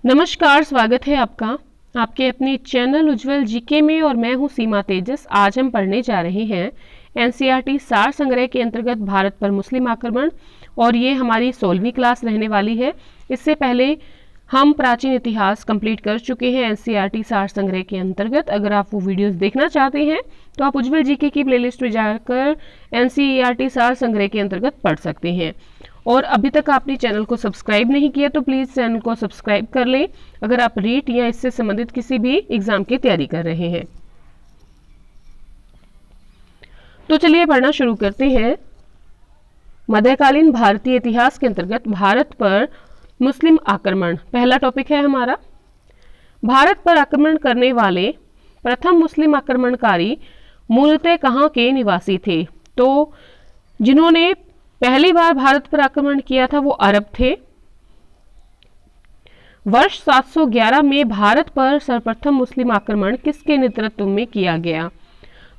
नमस्कार, स्वागत है आपका आपके अपने चैनल उज्जवल जीके में और मैं हूं सीमा तेजस। आज हम पढ़ने जा रहे हैं एनसीईआरटी सार संग्रह के अंतर्गत भारत पर मुस्लिम आक्रमण और ये हमारी 16वीं क्लास रहने वाली है। इससे पहले हम प्राचीन इतिहास कंप्लीट कर चुके हैं एनसीईआरटी सार संग्रह के अंतर्गत। अगर आप वो वीडियोस देखना चाहते हैं तो आप उज्जवल जीके की प्लेलिस्ट में जाकर एनसीईआरटी सार संग्रह के अंतर्गत पढ़ सकते हैं। और अभी तक आपने चैनल को सब्सक्राइब नहीं किया तो प्लीज़ चैनल को सब्सक्राइब कर लें अगर आप रीट या इससे संबंधित किसी भी एग्जाम की तैयारी कर रहे हैं। तो चलिए पढ़ना शुरू करते हैं। मध्यकालीन भारतीय इतिहास के अंतर्गत भारत पर मुस्लिम आक्रमण पहला टॉपिक है हमारा। भारत पर आक्रमण करने वाले प्रथम मुस्लिम आक्रमणकारी मूलतः कहाँ के निवासी थे? तो जिन्होंने पहली बार भारत पर आक्रमण किया था वो अरब थे। वर्ष 711 में भारत पर सर्वप्रथम मुस्लिम आक्रमण किसके नेतृत्व में किया गया?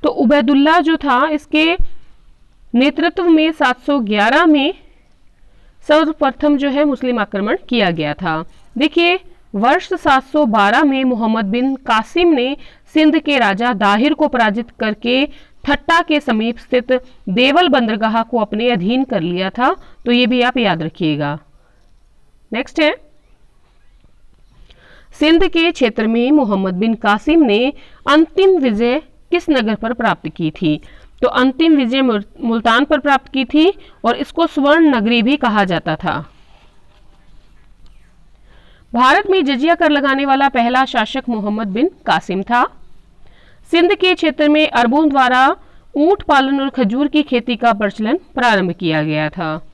तो उबैदुल्ला जो था इसके नेतृत्व में 711 में सर्वप्रथम जो है मुस्लिम आक्रमण किया गया था। देखिए, वर्ष 712 में मोहम्मद बिन कासिम ने सिंध के राजा दाहिर को पराजित करके ठट्टा के समीप स्थित देवल बंदरगाह को अपने अधीन कर लिया था। तो ये भी आप याद रखिएगा। नेक्स्ट है, सिंध के क्षेत्र में मोहम्मद बिन कासिम ने अंतिम विजय किस नगर पर प्राप्त की थी? तो अंतिम विजय मुल्तान पर प्राप्त की थी और इसको स्वर्ण नगरी भी कहा जाता था। भारत में जजिया कर लगाने वाला पहला शासक मोहम्मद बिन कासिम था। सिंध के क्षेत्र में अरबों द्वारा ऊंट पालन और खजूर की खेती का प्रचलन प्रारंभ किया गया था।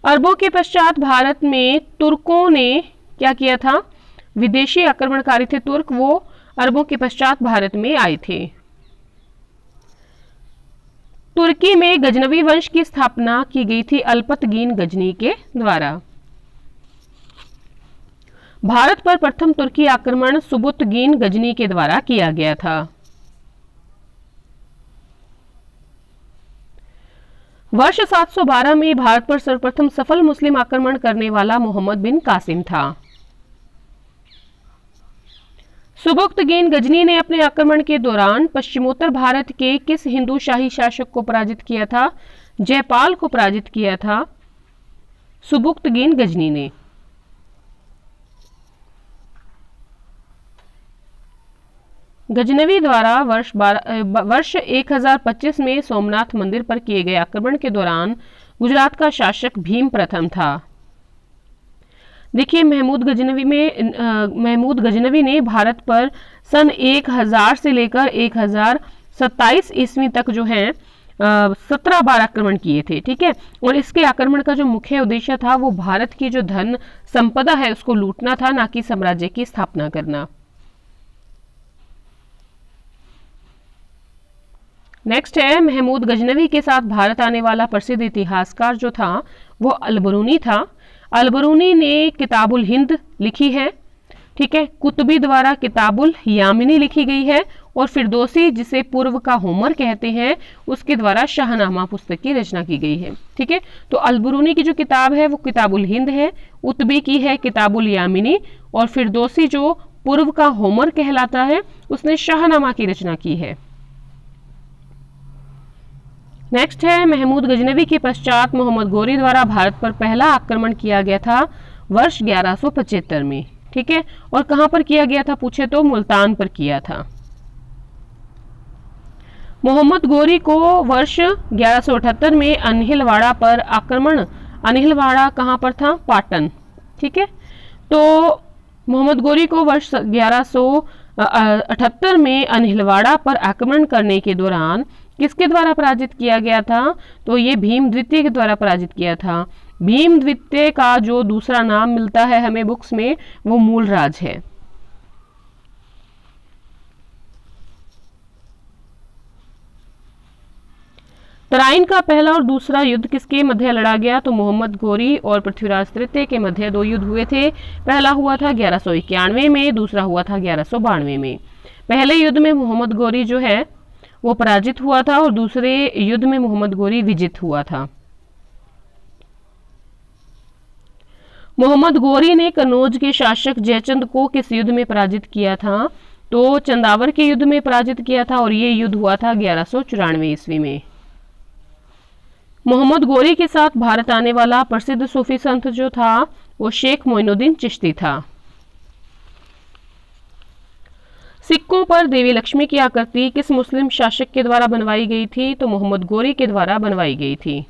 अरबों के पश्चात भारत में तुर्कों ने क्या किया था? विदेशी आक्रमणकारी थे तुर्क, वो अरबों के पश्चात भारत में आए थे। तुर्की में गजनवी वंश की स्थापना की गई थी अल्पतगीन गजनी के द्वारा। भारत पर प्रथम तुर्की आक्रमण सुबुतगीन गजनी के द्वारा किया गया था। वर्ष 712 में भारत पर सर्वप्रथम सफल मुस्लिम आक्रमण करने वाला मोहम्मद बिन कासिम था। सुबुतगीन गजनी ने अपने आक्रमण के दौरान पश्चिमोत्तर भारत के किस हिंदू शाही शासक को पराजित किया था? जयपाल को पराजित किया था सुबुतगीन गजनी ने। गजनवी द्वारा वर्ष 1025 में सोमनाथ मंदिर पर किए गए आक्रमण के दौरान गुजरात का शासक भीम प्रथम था। देखिए, महमूद गजनवी ने भारत पर सन 1000 से लेकर 1027 ईस्वी तक जो है 17 बार आक्रमण किए थे। ठीक है, और इसके आक्रमण का जो मुख्य उद्देश्य था वो भारत की जो धन संपदा है उसको लूटना था, ना कि साम्राज्य की स्थापना करना। नेक्स्ट है, महमूद गजनवी के साथ भारत आने वाला प्रसिद्ध इतिहासकार जो था वो अलबरूनी था। अलबरूनी ने किताबुल हिंद लिखी है। ठीक है, कुतुबी द्वारा किताबुल यामिनी लिखी गई है और फिरदौसी, जिसे पूर्व का होमर कहते हैं, उसके द्वारा शाहनामा पुस्तक की रचना की गई है। ठीक है, तो अलबरूनी की जो किताब है वो किताबुल हिंद है, कुतुबी की है किताबुल यामिनी और फिरदौसी जो पूर्व का होमर कहलाता है उसने शाहनामा की रचना की है। नेक्स्ट है, महमूद गजनवी के पश्चात मोहम्मद गोरी द्वारा भारत पर पहला आक्रमण किया गया था वर्ष 1175 में। ठीक है, और कहां पर किया गया था पूछे तो मुल्तान पर किया था। मोहम्मद गोरी को वर्ष 1178 में अनिलवाड़ा पर आक्रमण, अनिलवाड़ा कहां पर था? पाटन। ठीक है, तो मोहम्मद गोरी को वर्ष 1178 में अनिलवाड़ा पर आक्रमण करने के दौरान किसके द्वारा पराजित किया गया था? तो ये भीम द्वितीय के द्वारा पराजित किया था। भीम द्वितीय का जो दूसरा नाम मिलता है हमें बुक्स में वो मूलराज है। तराइन का पहला और दूसरा युद्ध किसके मध्य लड़ा गया? तो मोहम्मद गोरी और पृथ्वीराज तृतीय के मध्य दो युद्ध हुए थे। पहला हुआ था 1191 में, दूसरा हुआ था 1192 में। पहले युद्ध में मोहम्मद गोरी जो है वो पराजित हुआ था और दूसरे युद्ध में मोहम्मद गोरी विजित हुआ था। मोहम्मद गोरी ने कन्नौज के शासक जयचंद को किस युद्ध में पराजित किया था? तो चंदावर के युद्ध में पराजित किया था और ये युद्ध हुआ था 1194 ईस्वी में। मोहम्मद गोरी के साथ भारत आने वाला प्रसिद्ध सूफी संत जो था वो शेख मोइनुद्दीन चिश्ती था। सिक्कों पर देवी लक्ष्मी की आकृति किस मुस्लिम शासक के द्वारा बनवाई गई थी? तो मोहम्मद गोरी के द्वारा बनवाई गई थी।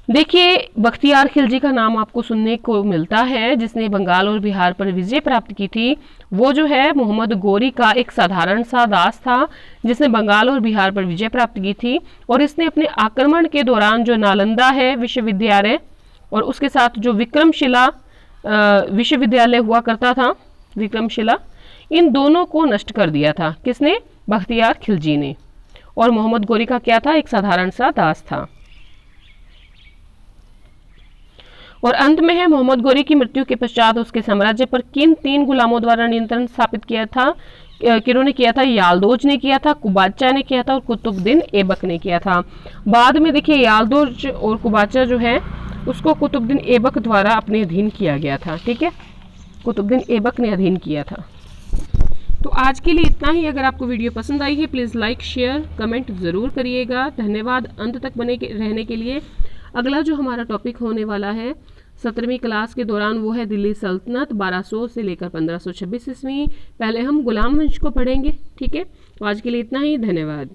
देखिए, बख्तियार खिलजी का नाम आपको सुनने को मिलता है, जिसने बंगाल और बिहार पर विजय प्राप्त की थी। वो जो है मोहम्मद गोरी का एक साधारण सा दास था, जिसने बंगाल और बिहार पर विजय प्राप्त की थी। और इसने अपने आक्रमण के दौरान जो नालंदा है विश्वविद्यालय और उसके साथ जो विक्रमशिला विश्वविद्यालय हुआ करता था, विक्रमशिला, इन दोनों को नष्ट कर दिया था। किसने? बख्तियार खिलजी ने। और मोहम्मद गोरी का क्या था? एक साधारण सा दास था। और अंत में है, मोहम्मद गोरी की मृत्यु के पश्चात उसके साम्राज्य पर किन 3 गुलामों द्वारा नियंत्रण स्थापित किया था? किन्होंने किया था? यालदोज ने किया था, कुबाचा ने किया था और कुतुबुद्दीन ऐबक ने किया था। बाद में देखिए यालदोज और कुबाचा जो है उसको कुतुबुद्दीन ऐबक द्वारा अपने अधीन किया गया था। ठीक है, कुतुबुद्दीन ऐबक ने अधीन किया था। तो आज के लिए इतना ही। अगर आपको वीडियो पसंद आई है प्लीज़ लाइक शेयर कमेंट ज़रूर करिएगा। धन्यवाद अंत तक बने रहने के लिए। अगला जो हमारा टॉपिक होने वाला है 17वीं क्लास के दौरान वो है दिल्ली सल्तनत 1200 से लेकर 1526 ईस्वी। पहले हम गुलाम वंश को पढ़ेंगे। ठीक है, तो आज के लिए इतना ही। धन्यवाद।